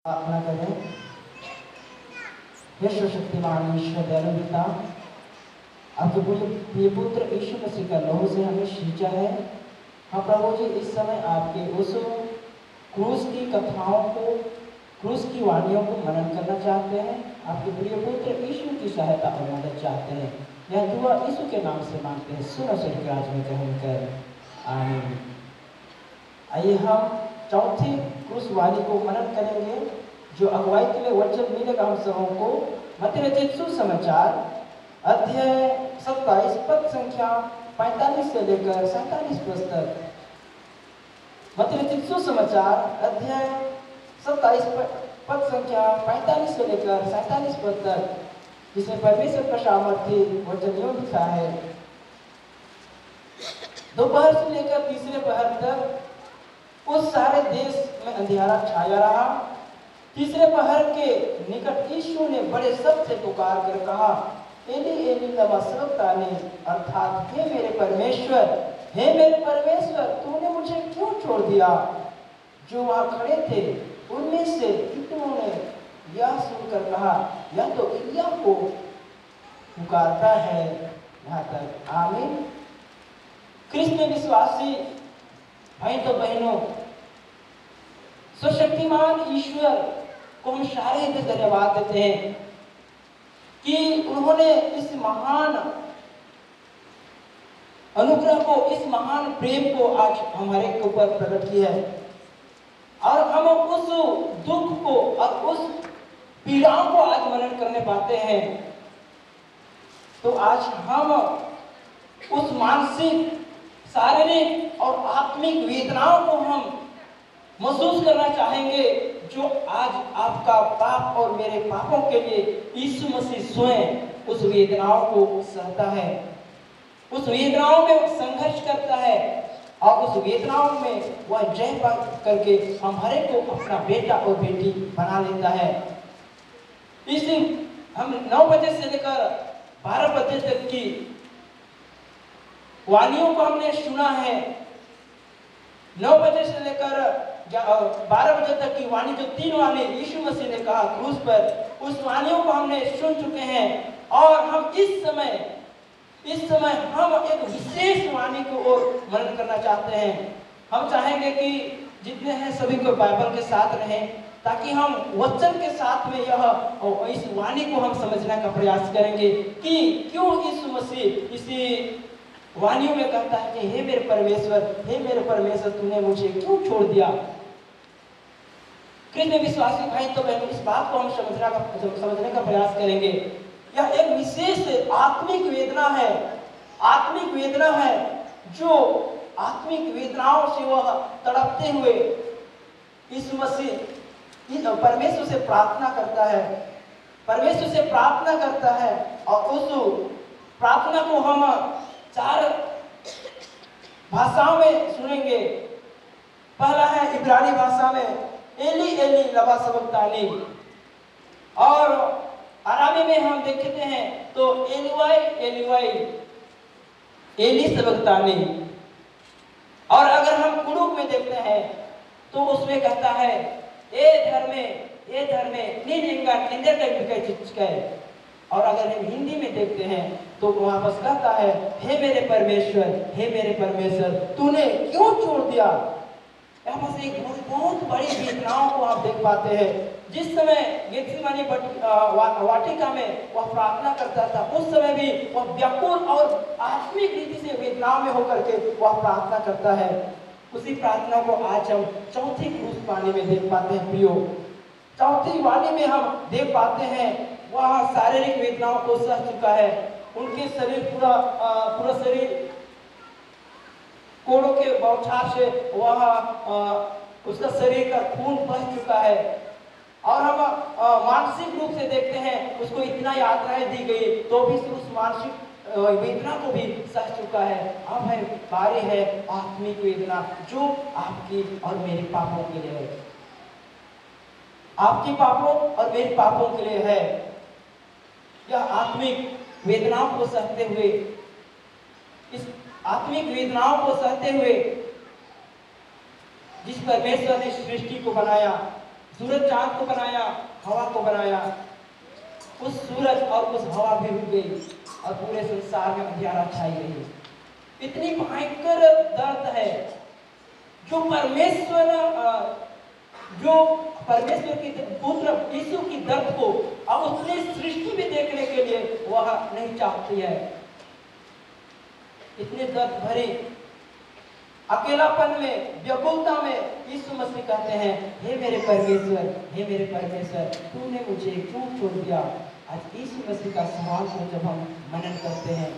प्रार्थना करें। हे सर्वशक्तिमान ईश्वर दयालु पिता, आपके प्रिय पुत्र यीशु मसीह का लहू से हमें सींचा है। हाँ प्रभु जी, इस समय आपके उस क्रूस की कथाओं को, क्रूस की वाणियों को मनन करना चाहते हैं। आपके प्रिय पुत्र यीशु की सहायता और मदद चाहते हैं। यह दुआ यीशु के नाम से मांगते हैं। सुनो स्वर्ग राज में ग्रहण कर, आमीन। आइए हम चौथी क्रूस वाणी को मनन करेंगे, जो अगुवाई के लिए वचन मिलेगा हम सबों को। मत्ती रचित सुसमाचार अध्याय 27 पद संख्या 45 से लेकर 47 पद तक। मत्ती रचित सुसमाचार अध्याय 27 पद संख्या 45 से लेकर 47 पद तक, जिसमें परमेश्वर का सामर्थ्य वचन यूं लिखा है। दोपहर से लेकर तीसरे पहर तक उस सारे देश में अंधियारा छाया रहा। तीसरे पहर के निकट यीशु ने बड़े शब्द से पुकार कर कहा, एली एली लमा सबक्तानी, अर्थात हे मेरे परमेश्वर, हे मेरे परमेश्वर, तूने मुझे क्यों छोड़ दिया। जो वहां खड़े थे उनमें से कितनों ने यह सुनकर कहा, यह तो एलिया को पुकारता है। यहाँ तक आमीन। कृष्ण विश्वासी भाई तो बहनों, सर्वशक्तिमान ईश्वर को हम सारे धन्यवाद देते हैं कि उन्होंने इस महान अनुग्रह को, इस महान प्रेम को आज हमारे ऊपर प्रकट किया है। और हम उस दुख को और उस पीड़ाओं को आज मनन करने पाते हैं। तो आज हम उस मानसिक, शारीरिक और आत्मिक वेदनाओं को हम महसूस करना चाहेंगे, जो आज आपका पाप और मेरे पापों के लिए यीशु मसीह स्वयं उस वेदनाओं को सहता है, उस वेदनाओं में संघर्ष करता है और उस वेदनाओं में वह जय प्राप्त करके हमारे को अपना बेटा और बेटी बना लेता है। इस हम 9 बजे से लेकर 12 बजे तक की वाणियों को हमने सुना है। 9 बजे से लेकर 12 बजे तक की वाणी, जो 3 वाणी यीशु मसीह ने कहा क्रूस पर, उस वाणियों को हमने सुन चुके हैं। और हम इस समय हम एक विशेष वाणी को और मनन करना चाहते हैं। हम चाहेंगे कि जितने हैं सभी को बाइबल के साथ रहें, ताकि हम वचन के साथ में इस वाणी को हम समझने का प्रयास करेंगे कि क्यों यीशु मसीह इसी वाणियों में कहता है कि हे मेरे परमेश्वर, हे मेरे परमेश्वर, तूने मुझे क्यों छोड़ दिया। कृष्ण विश्वासी भाई तो बहनों, इस बात को हम समझने का प्रयास करेंगे। यह एक विशेष आत्मिक वेदना है, आत्मिक वेदना है, जो आत्मिक वेदनाओं से वह तड़पते हुए यीशु मसीह परमेश्वर से प्रार्थना करता है, परमेश्वर से प्रार्थना करता है। और उस प्रार्थना को हम 4 भाषाओं में सुनेंगे। पहला है इब्रानी भाषा में, एली एली लमा सबक्तानी, और अरामी में हम देखते हैं तो एलीवाई एलीवाई एली सबक्तानी। और अगर हम कुरुक में देखते हैं तो उसमें कहता है, ए धर्मे निंगा निंदे। और अगर हम हिंदी में देखते हैं तो वहां बस कहता है, हे मेरे परमेश्वर, हे मेरे परमेश्वर, तूने क्यों छोड़ दिया। यहाँ पर एक बहुत बड़ी वेदनाओं को आप देख पाते हैं। जिस समय गेत्सेमनी वाटिका में वह प्रार्थना करता था, उस समय भी वह व्याकुल और आत्मिक रीति से वेदनाओं में होकर के वह प्रार्थना करता है। उसी प्रार्थना को आज हम चौथी क्रूस वाणी में देख पाते हैं। प्रियो, चौथी वाणी में हम देख पाते हैं वह शारीरिक वेदनाओं को सह चुका है। उनके शरीर पूरा शरीर कोड़ों के बौछार से वह उसका शरीर का खून बह चुका है। और हम मानसिक रूप से देखते हैं, उसको इतना यातनाएं दी गई तो भी उस मानसिक वेदना को भी सह चुका है। अब है बारी है आत्मिक वेदना, जो आपकी और मेरे पापों के लिए है, आपके पापों और मेरे पापों के लिए है। यह आत्मिक वेदनाओं को सहते हुए, इस आत्मिक वेदनाओं को सहते हुए जिस परमेश्वर ने सृष्टि को बनाया, सूरज चांद को बनाया, हवा को बनाया, उस सूरज और उस हवा भी रुक गई और पूरे संसार में अंधियारा छाई रही। इतनी भयंकर दर्द है जो परमेश्वर की पुत्र यीशु की दर्द को अब उसने सृष्टि में देखने के लिए वह नहीं चाहती है। इतने दर्द भरे अकेलापन में, व्याकुलता में यीशु मसीह कहते हैं, हे मेरे परमेश्वर, तूने मुझे क्यों छोड़ दिया। आज यीशु मसीह का सवाल को जब हम मनन करते हैं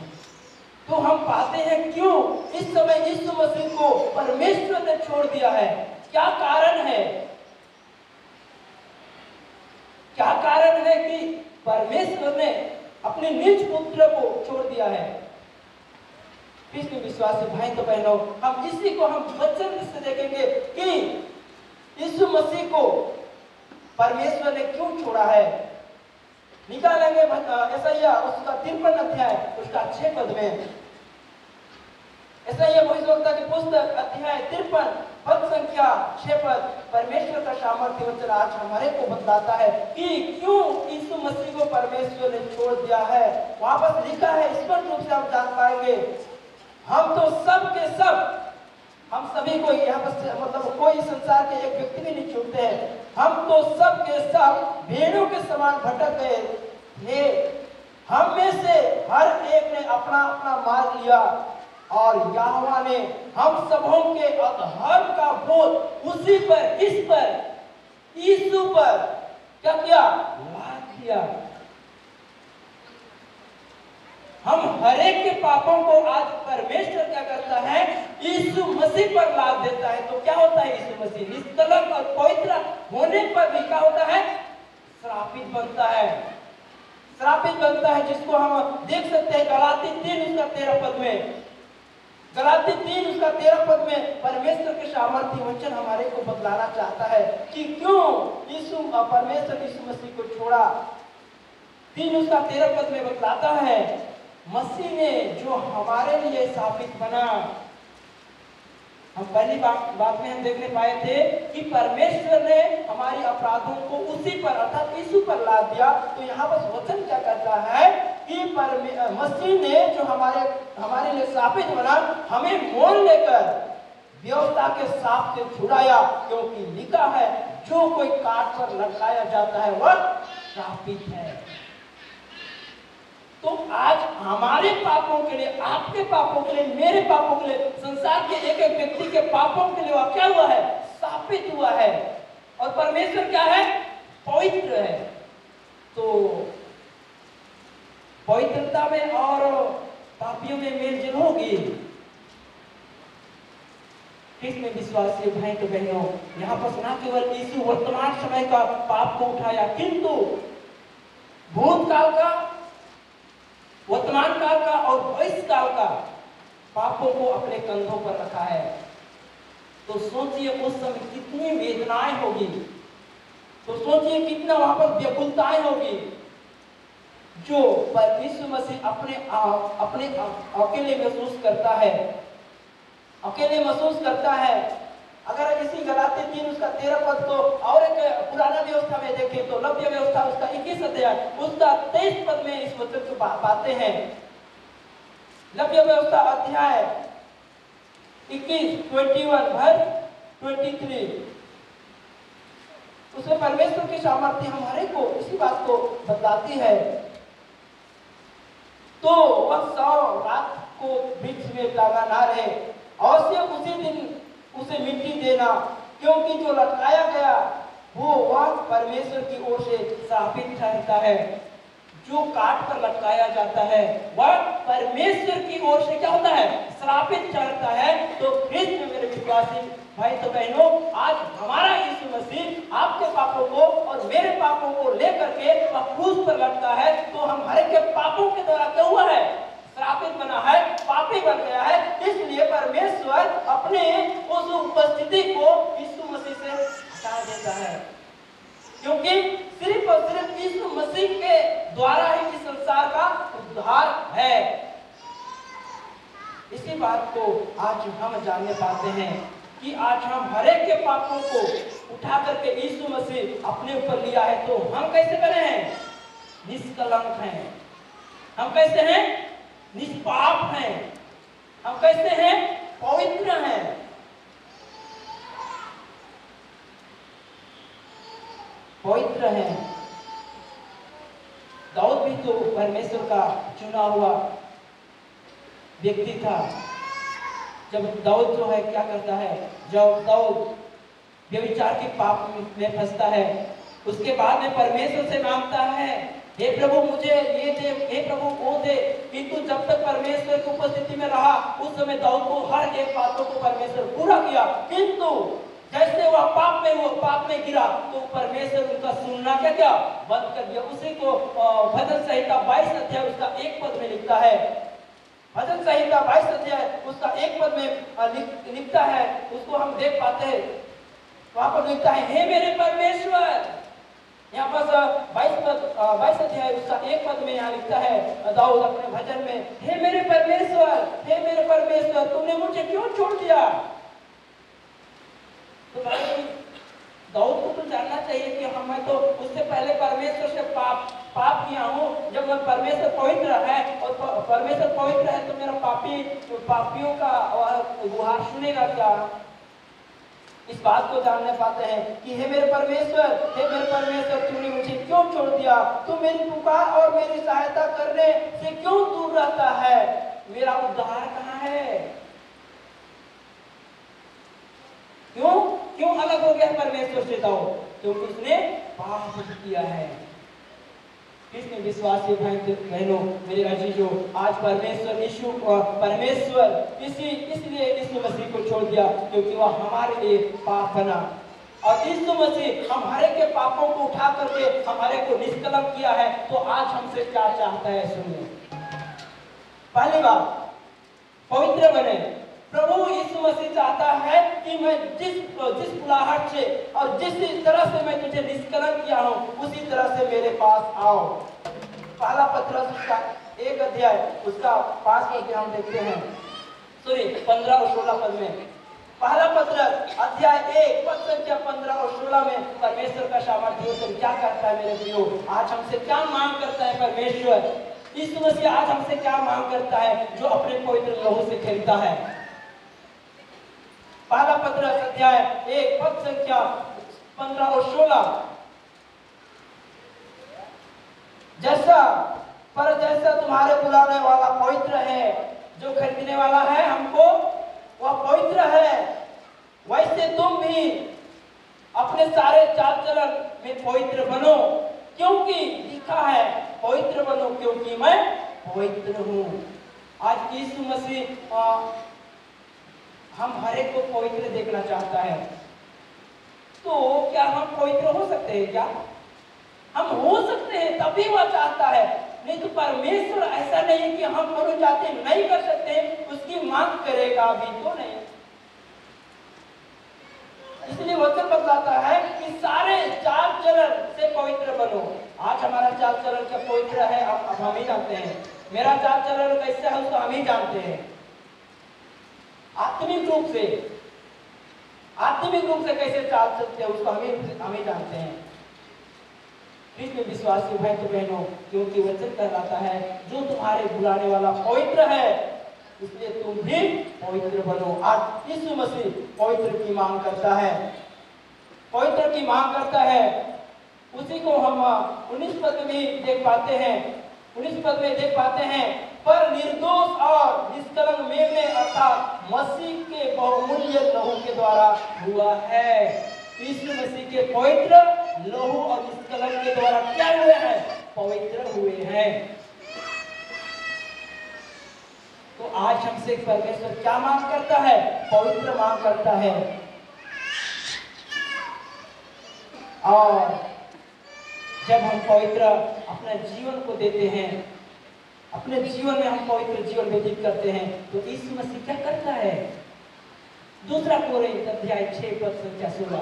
तो हम पाते हैं क्यों इस समय यीशु मसीह को परमेश्वर ने छोड़ दिया है। क्या कारण है? क्या कारण है कि परमेश्वर ने अपने निज पुत्र को छोड़ दिया है? कृष्ण विश्वासी भाई तो बहनों, हम इसी को हम वचन से देखेंगे कि यीशु मसीह को परमेश्वर ने क्यों छोड़ा है। निकालेंगे यशायाह उसका 53 अध्याय उसका 6 पद में। यशायाह भविष्यवक्ता की पुस्तक अध्याय 53 पद संख्या 6 पद परमेश्वर का सामर्थ्य वचन आज हमारे को बताता है कि क्यों यीशु मसीह को परमेश्वर ने छोड़ दिया है। वहां पर लिखा है, स्पष्ट रूप से हम जान पाएंगे, हम तो सब के सब, हम सभी को यहाँ पर मतलब कोई संसार के एक व्यक्ति भी नहीं छूटते हैं। हम तो सब के सब भेड़ों के समान भटक गए थे, हम में से हर एक ने अपना अपना मार्ग लिया और यहोवा ने हम सबों के अधर्म का बोझ उसी पर, इस पर, यीशु पर क्या किया? लाद दिया। हम हरेक के पापों को आज परमेश्वर क्या करता है? यीशु मसीह पर लाद देता है। तो क्या होता है? यीशु मसीह निष्कलंक और पवित्र होने पर भी क्या होता है? श्रापित बनता है, श्रापित बनता है, जिसको हम देख सकते हैं गलाती 3 उसका 13 पद में। गलाती 3 उसका 13 पद में परमेश्वर के सामर्थ्य वचन हमारे को बतलाना चाहता है कि क्यों परमेश्वर यीशु मसीह को छोड़ा। 3 उसका 13 पद में बतलाता है, मसीह ने जो हमारे लिए साबित बना। हम पहली बात में हम देखने पाए थे कि परमेश्वर ने हमारी अपराधों को उसी पर अर्थात यीशु पर लाद दिया। तो यहाँ पर वचन क्या कहता है कि मसीह ने जो हमारे लिए साबित बना, हमें मोल लेकर व्यवस्था के साथ से छुड़ाया, क्योंकि लिखा है, जो कोई काट पर लटकाया जाता है वह साबित है। तो आज हमारे पापों के लिए, आपके पापों के लिए, मेरे पापों के लिए, संसार के एक एक व्यक्ति के पापों के लिए वह क्या हुआ है? स्थापित हुआ है। और परमेश्वर क्या है? पवित्र है। तो पवित्रता में और पापियों में मेलजोल होगी। कृष्ण विश्वासी भाई तो बहनों, यहाँ पर ना केवल यीशु वर्तमान समय का पाप को उठाया, किंतु भूतकाल का, वर्तमान काल का और भविष्य काल का पापों को अपने कंधों पर रखा है। तो सोचिए उस समय कितनी वेदनाएं होगी, तो सोचिए कितना वहां पर व्याकुलताएं होगी, जो यीशु मसीह अपने अकेले महसूस करता है, अकेले महसूस करता है। अगर इसी गलाती 3 उसका 13 पद को और एक पुराना व्यवस्था में देखें तो लव्य व्यवस्था उसका 21 अध्याय उसका 23 पद में इस वचन को पाते हैं। लव्य व्यवस्था अध्याय 21 21 भर 23 उसमें परमेश्वर की सामर्थ्य हमारे को इसी बात को बताती है। तो वह 100 रात को वृक्ष में टांगा ना रहे, अवश्य उसी दिन उसे मिट्टी देना, क्योंकि जो लटकाया गया वह परमेश्वर की ओर से साबित ठहरता है। जो काट पर लटकाया जाता है वह परमेश्वर की ओर से क्या होता है? श्रापित ठहरता है। तो कृष्ण मेरे विश्वासी भाई तो बहनों, आज हमारा यीशु मसीह आपके पापों को और मेरे पापों को लेकर के वह क्रूस पर लटका है। तो हम हर के पापों के द्वारा क्या हुआ है? श्रापित बना है, पापी बन गया है। इसलिए परमेश्वर अपने उस उपस्थिति को यीशु मसीह से हटा देता है, क्योंकि सिर्फ और सिर्फ यीशु मसीह के द्वारा ही इस संसार का उद्धार है। इसी बात को आज हम जानने पाते हैं कि आज हम हर एक के पापों को उठा करके यीशु मसीह अपने ऊपर लिया है, तो हम कैसे बने हैं? निष्कलंक हैं। हम कैसे हैं? निष्पाप हैं। हम कैसे हैं? पवित्र हैं। पवित्र हैं। दाऊद भी तो परमेश्वर का चुना हुआ व्यक्ति था। जब दाऊद जो है क्या करता है, जब दाऊद व्यभिचार के पाप में फंसता है, उसके बाद में परमेश्वर से मांगता है, हे प्रभु मुझे ये दे, हे प्रभु वो दे। किंतु जब तक परमेश्वर की उपस्थिति में रहा, उस समय दाऊद को हर एक बातों को परमेश्वर पूरा किया। किंतु जैसे वह पाप में गिरा, तो परमेश्वर उनका सुनना क्या बंद कर दिया। उसी को भजन संहिता 22 अध्याय उसका 1 पद में लिखता है। भजन संहिता 22 अध्याय उसका 1 पद में लिखता है, उसको हम देख पाते हैं। वहां पर लिखता है, हे मेरे परमेश्वर। यहाँ पर 22 अध्याय उसका 1 पद में यहाँ लिखता है दाऊद अपने भजन में, हे मेरे परमेश्वर, तुमने मुझे क्यों छोड़ दिया? तो दाऊद को तो जानना चाहिए कि मैं तो उससे पहले परमेश्वर से पाप किया हूँ। जब मैं परमेश्वर पवित्र है और परमेश्वर पवित्र है, तो मेरा पापियों का गुहार सुनेगा क्या? इस बात को जानने पाते हैं कि हे मेरे परमेश्वर, तुमने मुझे क्यों छोड़ दिया? तू मेरी पुकार और मेरी सहायता करने से क्यों दूर रहता है? मेरा उद्धार कहाँ है? क्यों अलग हो गया परमेश्वर से? दाऊद क्योंकि उसने पाप किया है। इसमें विश्वासी भाई बहनों, मेरे अजीजों, आज परमेश्वर इसलिए यीशु मसीह को छोड़ दिया क्योंकि वह हमारे लिए पाप बना। और यीशु मसीह हमारे के पापों को उठा करके हमारे को निष्कलंक किया है। तो आज हमसे क्या चाहता है सुनिए। पहली बात, पवित्र बने। प्रभु यीशु मसीह चाहता है कि मैं जिस बुलाहट से और जिस तरह से मैं तुझे निष्कलंक किया हूं, उसी तरह से मेरे पास आओ। पहला पत्रस उसका 1 अध्याय उसका 5 पद हम देखते हैं, 15 और 16 पद में। पहला पत्रस अध्याय 1 पद संख्या 15 और 16 में परमेश्वर का सामर्थ्य से क्या कहता है मेरे प्रियो? आज हमसे क्या मांग करता है परमेश्वर? यीशु मसीह आज हमसे क्या मांग करता है जो अपने पवित्र लहू से खेलता है? पहला पत्रस अध्याय 1 पद संख्या 15 और 16, जैसा तुम्हारे बुलाने वाला पवित्र है, जो खरीदने वाला है हमको वह पवित्र है, वैसे तुम भी अपने सारे चाल चलन में पवित्र बनो, क्योंकि लिखा है पवित्र बनो क्योंकि मैं पवित्र हूँ। आज यीशु मसीह हम हर एक को पवित्र देखना चाहता है। तो क्या हम पवित्र हो सकते हैं? क्या हम हो सकते हैं? तभी वह चाहता है। नहीं तो परमेश्वर ऐसा नहीं है कि हम मनु जाति नहीं कर सकते, उसकी मांग करेगा भी तो नहीं। इसलिए वचन बताता है कि सारे चाल चलन से पवित्र बनो। आज हमारा चाल चलन क्या पवित्र है? अब हम ही जानते हैं। मेरा चाल चलन कैसा है उसको हम ही जानते हैं। आत्मिक रूप से कैसे चाल सकते हैं उसको हम ही जानते हैं। इसमें विश्वासी भाई तो बहनों, क्योंकि वचन कहलाता है जो तुम्हारे बुलाने वाला पवित्र है, इसलिए तुम भी पवित्र बनो। आज यीशु मसीह पवित्र की मांग करता है, पवित्र की मांग करता है। उसी को हम 19 पद में भी देख पाते हैं। 19 पद में देख पाते हैं, पर निर्दोष और निष्कलंक मेमने अर्थात मसीह के बहुमूल्य लहू के द्वारा हुआ है। यीशु मसीह के पवित्र लहू और निष्कलंक के द्वारा क्या हुए हैं? पवित्र हुए हैं। तो आज हमसे परमेश्वर क्या मांग करता है? पवित्र मांग करता है। और जब हम पवित्र अपने जीवन को देते हैं, अपने जीवन में हम पवित्र जीवन व्यतीत करते हैं, तो यीशु मसीह क्या करता है? दूसरा कोरिन्थ अध्याय 6 पद संख्या 16,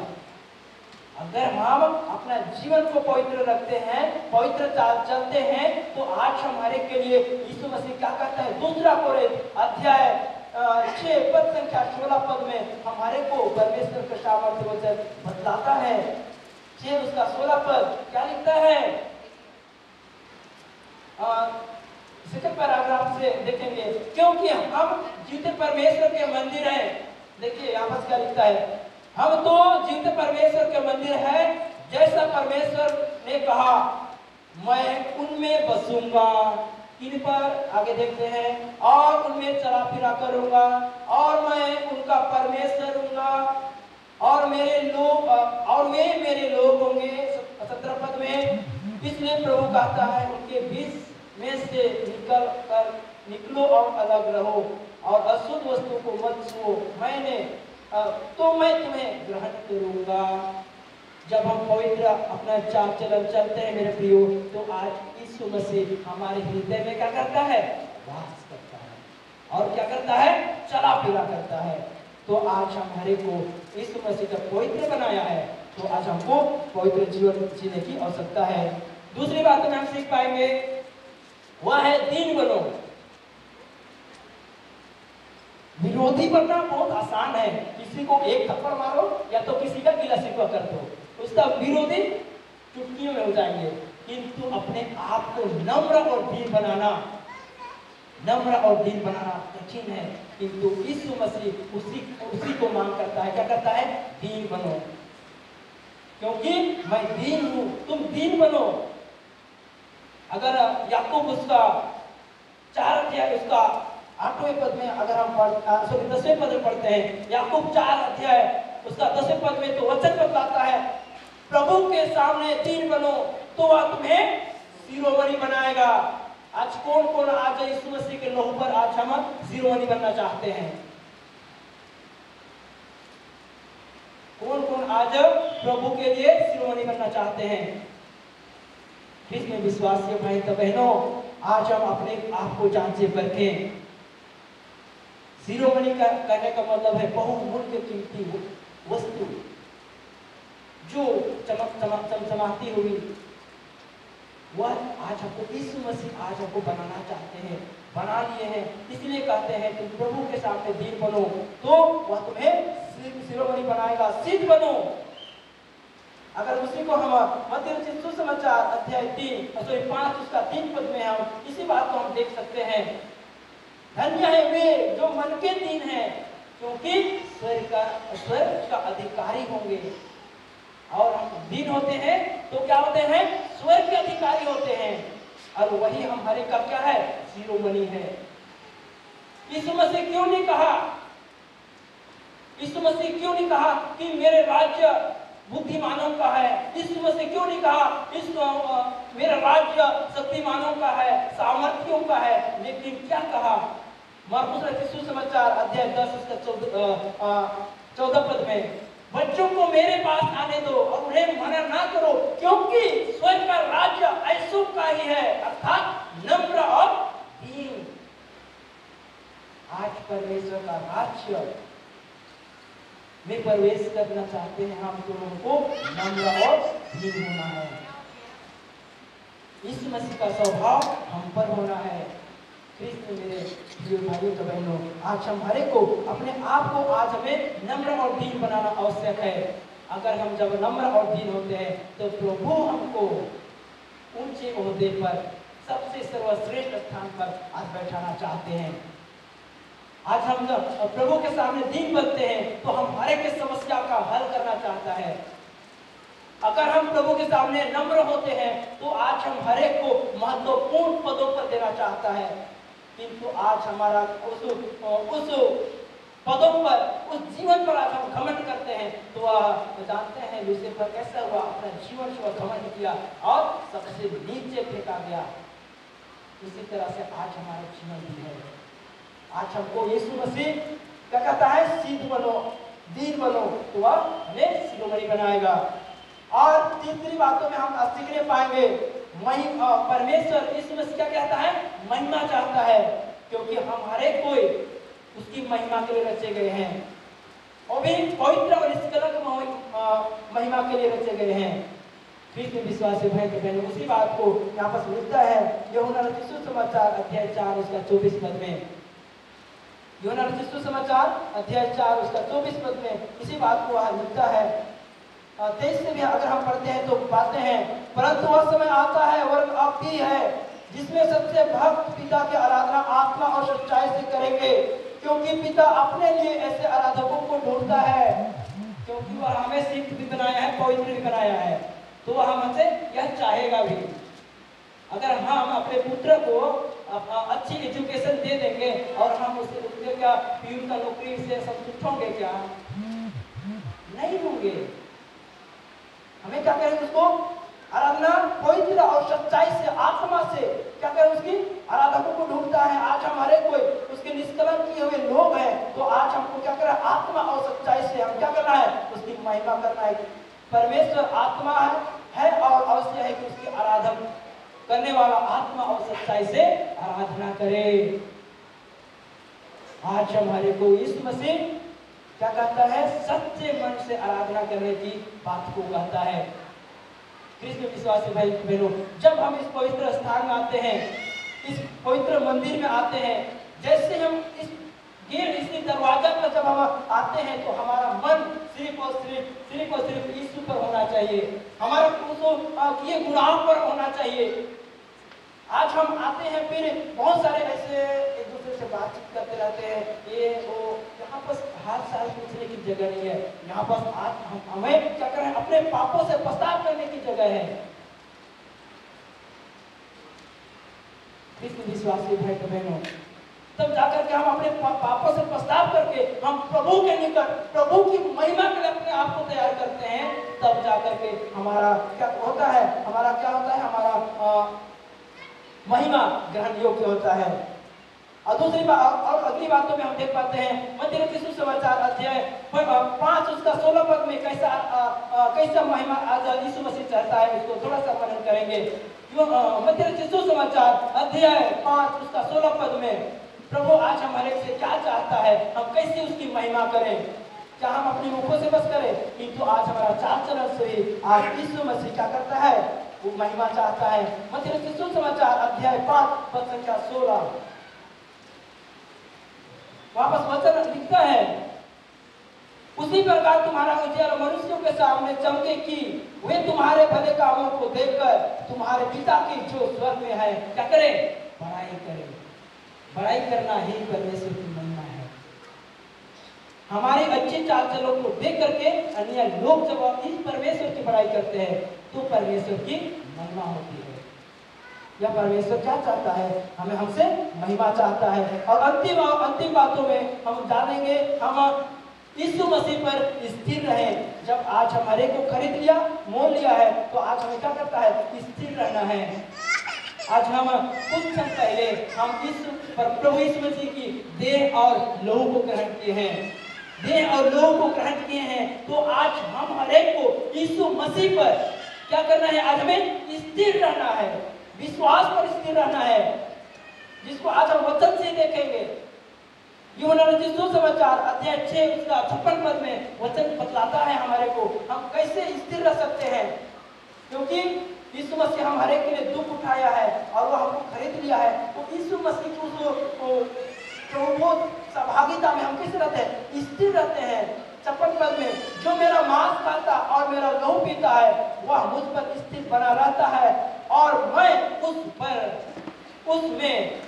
अगर हम अपना जीवन को पवित्र रखते हैं, पवित्र चलते हैं, तो आज हमारे के लिए यीशु मसीह क्या कहता है? दूसरा कोरिन्थ अध्याय 6 पद संख्या 16 पद में हमारे को परमेश्वर का सामर्थ्य वचन बतलाता है। 6 उसका 16 पद क्या लिखता है? सेकंड पैराग्राफ से देखेंगे, क्योंकि हम जीवित परमेश्वर के मंदिर हैं। देखिए यहाँ पर क्या लिखता है, हम तो जीवित परमेश्वर के मंदिर है, जैसा परमेश्वर ने कहा मैं उनमें बसूंगा। इन पर आगे देखते हैं, और उनमें चला फिरा करूंगा और मैं उनका परमेश्वर हूंगा और वे मेरे लोग होंगे। 17 पद में इसलिए प्रभु कहता है उनके बीच में से निकलो और अलग रहो और अशुद्ध वस्तु को मत छुओ, मैं तुम्हें ग्रहण करूंगा। जब हम पवित्र अपना चाल चलन चलते हैं मेरे प्रियो, तो आज यीशु मसीह हमारे हृदय में क्या करता है? वास करता है। और क्या करता है? चला फिरा करता है। तो आज हमारे को यीशु मसीह का पवित्र बनाया है, तो आज हमको पवित्र जीवन जीने की आवश्यकता है। दूसरी बात में हम सीख पाएंगे, वह है दीन बनो। विरोधी बनना बहुत आसान है, किसी को एक थप्पड़ मारो या तो किसी का गिला शिकवा कर दो, उसका विरोधी चुटकियों में हो जाएंगे। किंतु अपने आप को नम्र और दीन बनाना कठिन है, किंतु यीशु मसीह उसी को मांग करता है। क्या करता है? दीन बनो, क्योंकि मैं दीन हूं, तुम दीन बनो। अगर याकूब उसका 4 अध्याय उसका 8वें पद में अगर हम 10वें पद में पढ़ते हैं, याकूब 4 अध्याय उसका 10वें पद में तो वचन बताता है, प्रभु के सामने दीन बनो तो वह तुम्हें शिरोमणि बनाएगा। आज कौन आज यीशु मसीह के लहू पर आज हम शिरोमणि बनना चाहते हैं? कौन आज प्रभु के लिए शिरोमणि बनना चाहते हैं? इसमें विश्वासी भाई तो बहनों, आज हम अपने आप को जांचे परखें। शिरोमणि करने का मतलब है बहुमूल्य कीमती वस्तु जो चमचमाती हुई, वह आज हमको यीशु मसीह आज हमको बनाना चाहते हैं, बना लिए हैं। इसलिए कहते हैं तुम प्रभु के सामने दीन बनो तो वह तुम्हें शिरोमणि बनाएगा, सिद्ध बनो। अगर उसी को हम मत्ती रचित सुसमाचार अध्याय 5 उसका 3 पद में हम इसी बात को हम देख सकते हैं, धन्य है वे जो मन के दीन हैं, क्योंकि स्वर्ग का अधिकारी होंगे। और हम दीन होते हैं तो क्या होते हैं? स्वर्ग के अधिकारी होते हैं, और वही हमारे का क्या है? शिरोमणि है। यीशु मसीह क्यों नहीं कहा कि मेरे राज्य बुद्धिमानों का है? यीशु मसीह क्यों नहीं कहा मेरा राज्य शक्तिमानों का है, सामर्थियों का है? लेकिन क्या कहा? मरकुस रचित सुसमाचार अध्याय 10 उसका 14 पद में, बच्चों को मेरे पास आने दो और उन्हें मना ना करो, क्योंकि स्वर्ग का राज्य ऐसों का ही है, अर्थात नम्र और दीन। आज परमेश्वर का राज्य में प्रवेश करना चाहते हैं, हम दोनों को नम्र और दीन होना है। यीशु मसीह का स्वभाव हम पर होना है। कृष्ण मेरे प्रिय भाइयों और बहनों, आज हमारे को अपने आप को आज हमें नम्र और दीन बनाना आवश्यक है। अगर हम जब नम्र और दीन होते हैं तो प्रभु हमको ऊंचे ओहदे पर, सबसे सर्वश्रेष्ठ स्थान पर आज बैठाना चाहते हैं। आज हम जब प्रभु के सामने दीन बनते हैं तो हम हर एक समस्या का हल करना चाहता है। अगर हम प्रभु के सामने नम्र होते हैं तो आज हम हर एक को महत्वपूर्ण पदों पर देना चाहता है, किंतु आज हमारा उस पदों पर, उस जीवन पर आज हम घमंड करते हैं। तो जानते हैं लूसीफर कैसा हुआ? अपना जीवन से घमंड किया और सबसे नीचे फेंका गया। इसी तरह से आज हमारा जीवन भी है। आज हमको यीशु मसीह क्या कहता है? सिद्ध बनो, दीन बनो तो वह हमें शिरोमणि बनाएगा। और तीसरी बातों में हम सीखने पाएंगे, परमेश्वर यीशु मसीह क्या कहता है? महिमा चाहता है, क्योंकि हम हर एक कोई उसकी महिमा के लिए रचे गए हैं, और भी पवित्र और निष्कलंक महिमा के लिए रचे गए हैं। फिर में विश्वासी भाई बहनों, उसी बात को यहाँ पर मिलता है यूहन्ना रचित सुसमाचार अध्याय 4 उसका 24 पद में। यूहन्ना रचित सुसमाचार अध्याय 4 उसका 24 पद में इसी बात को वहां लिखता है। 23 से भी अगर हम पढ़ते हैं तो पाते हैं, परंतु वह समय आता है और अब भी है जिसमें सबसे भक्त पिता की आराधना आत्मा और सच्चाई से करेंगे, क्योंकि पिता अपने लिए ऐसे आराधकों को ढूंढता है। क्योंकि वह हमें सिद्ध भी बनाया है, पवित्र भी बनाया है, तो वह हमसे यह चाहेगा भी। अगर हम अपने पुत्र को अच्छी एजुकेशन दे देंगे और हम उसके क्या पीयूष का नौकरी से संतुष्ट होंगे क्या? नहीं होंगे। हमें क्या करें? उसको आराधना पवित्र और सच्चाई से, आत्मा से क्या करें? उसकी आराधकों को ढूंढता है। आज हमारे कोई उसके निष्कलंक किए हुए लोग हैं, तो आज हमको क्या करना है? आत्मा और सच्चाई से हम क्या करना है? उसकी महिमा करना है। परमेश्वर आत्मा है और अवश्य है कि उसकी आराधना करने वाला आत्मा और सच्चाई से आराधना करे। आज हमारे को यीशु मसीह क्या कहता है? सच्चे मन से आराधना करने की बात को कहता है। कृष्ण विश्वासी भाई बहनों, जब हम इस पवित्र स्थान में आते हैं, इस पवित्र मंदिर में आते हैं, जैसे हम इस गेट, इस दरवाजा पर जब हम आते हैं, तो हमारा मन सिर्फ और सिर्फ यीशु पर होना चाहिए, हमारे किए गुनाहों पर होना चाहिए। आज हम आते हैं, फिर बहुत सारे ऐसे एक दूसरे से बातचीत करते रहते हैं, ये वो, यहाँ पर हाथ साल पूछने की जगह नहीं है। यहाँ पर आज हमें क्या करें? अपने पापों से पश्चाताप करने की जगह है। कृष्ण विश्वासी भाई बहनों, तब जाकर के हम अपने पापों से पश्चाताप करके हम प्रभु के निकट, प्रभु की महिमा के लिए अपने आप को तैयार करते हैं, तब जाकर के हमारा क्या होता है? हमारा क्या होता है? हमारा महिमा ग्रहण योग्य होता है। और दूसरी बात और अगली बातों में हम देख पाते हैं मत्ती रचित सुसमाचार अध्याय 5 उसका 16 पद में कैसा महिमा आज यीशु मसीह चाहता है, उसको थोड़ा सा वर्णन करेंगे। मत्ती रचित सुसमाचार अध्याय 5 उसका 16 पद में प्रभु आज हमारे से क्या चाहता है, हम कैसे उसकी महिमा करें? क्या हम अपने मुखों से बस करें? किंतु आज हमारा चाल चलन से आज यीशु मसीह क्या करता है? वो महिमा चाहता है। मत्ती रचित सुसमाचार अध्याय 5 पद संख्या 16 वापस वचन लिखता है, उसी प्रकार तुम्हारा उजियारा मनुष्यों के सामने चमके कि वे तुम्हारे भले कामों को देखकर तुम्हारे पिता की जो स्वर्ग में है क्या करें? बड़ाई करें। बड़ाई करना ही परमेश्वर की महिमा है। हमारी अच्छी चाल चलों को देख करके अन्य लोग जब इस परमेश्वर की बड़ाई करते हैं तो परमेश्वर की महिमा होती है। यह परमेश्वर क्या चाहता है? हमें हमसे महिमा चाहता है। और अंतिम बातों में हम जानेंगे, हम यीशु मसीह पर स्थिर रहें। जब आज हमारे को खरीद लिया, मोल लिया है, तो आज हमें क्या करता है? स्थिर रहना है। आज हम कुछ क्षण पहले हम प्रभु यीशु मसीह की देह और लहू को ग्रहण किए हैं, देह और लहू को ग्रहण किए हैं। तो आज हम हरेक को यीशु मसीह पर क्या करना है? आज हमें स्थिर रहना है, विश्वास पर स्थिर रहना है, जिसको आज हम वचन से देखेंगे। यूहन्ना रचित सुसमाचार अध्याय 6 उसका 56 पद में वचन बतलाता है हमारे को हम कैसे स्थिर रह सकते हैं, क्योंकि यीशु मसीह हमारे के लिए दुख उठाया है और वो हमको खरीद लिया है। तो यीशु मसीह की सहभागिता में हम किस रहते हैं? स्थिर रहते हैं। 56 पद में, जो मेरा मांस खाता और मेरा लहू पीता है वह मुझ पर स्थिर बना रहता है और मैं उसमें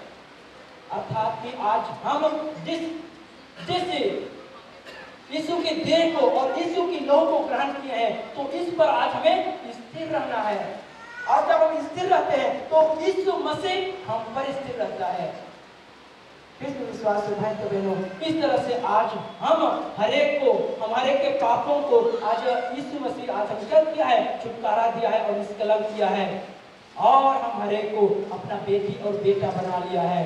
अर्थात कि आज हम जिस यीशु के देह को और यीशु की लहू को ग्रहण किए हैं, तो इस पर आज हमें स्थिर रहना है। और जब हम स्थिर रहते हैं तो यीशु मसीह हम पर स्थिर रहता है। कृष्ण विश्वास से भाई बहनों, इस तरह से आज हम हरेक को, हमारे के पापों को आज यीशु मसीह आज हम क्या किया है? छुटकारा दिया है और निष्कलंक किया है, और हम हरेक को अपना बेटी और बेटा बना लिया है।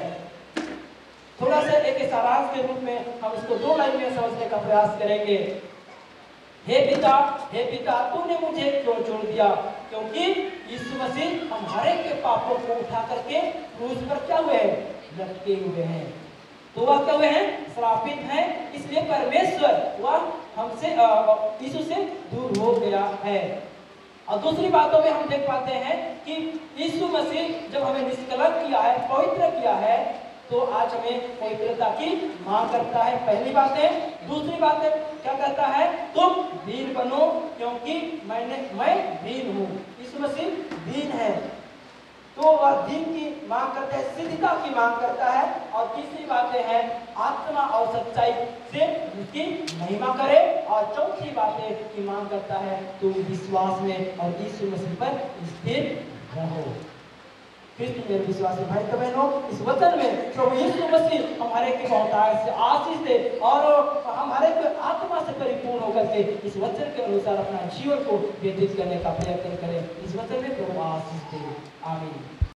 थोड़ा सा एक सारांश के रूप में हम इसको 2 लाइन में समझने का प्रयास करेंगे। हे पिता तूने मुझे क्यों छोड़ दिया? क्योंकि यीशु मसीह हमारे के पापों को उठा करके क्रूस पर क्या हुए हैं? लटके हुए हैं। तो वह क्या हुए हैं? श्रापित हैं। इसलिए परमेश्वर वह हमसे यीशु से दूर हो गया है। और दूसरी बातों में हम देख पाते हैं कि यीशु मसीह जब हमें निष्कलंक किया है, पवित्र किया है, तो आज हमें पवित्रता की मांग करता है। पहली बात है। दूसरी बात है क्या कहता है, तुम दीन बनो क्योंकि मैं दीन हूँ। यीशु मसीह दीन है, तो वह दीन की मांग करता है, सिद्धता की मांग करता है। और तीसरी बातें हैं आत्मा और सच्चाई से उसकी महिमा करे। और चौथी बातें की मांग करता है तुम विश्वास में और यीशु मसीह पर स्थिर रहो। फिर मेरे विश्वास भाई बहनों, इस वचन में प्रभु यीशु मसीह हमारे के बहुत आशीष दे और हमारे को आत्मा से परिपूर्ण होकर के इस वचन के अनुसार अपना जीवन को व्यतीत करने का प्रयत्न करें। इस वचन में प्रभु आशीष दे। आमीन।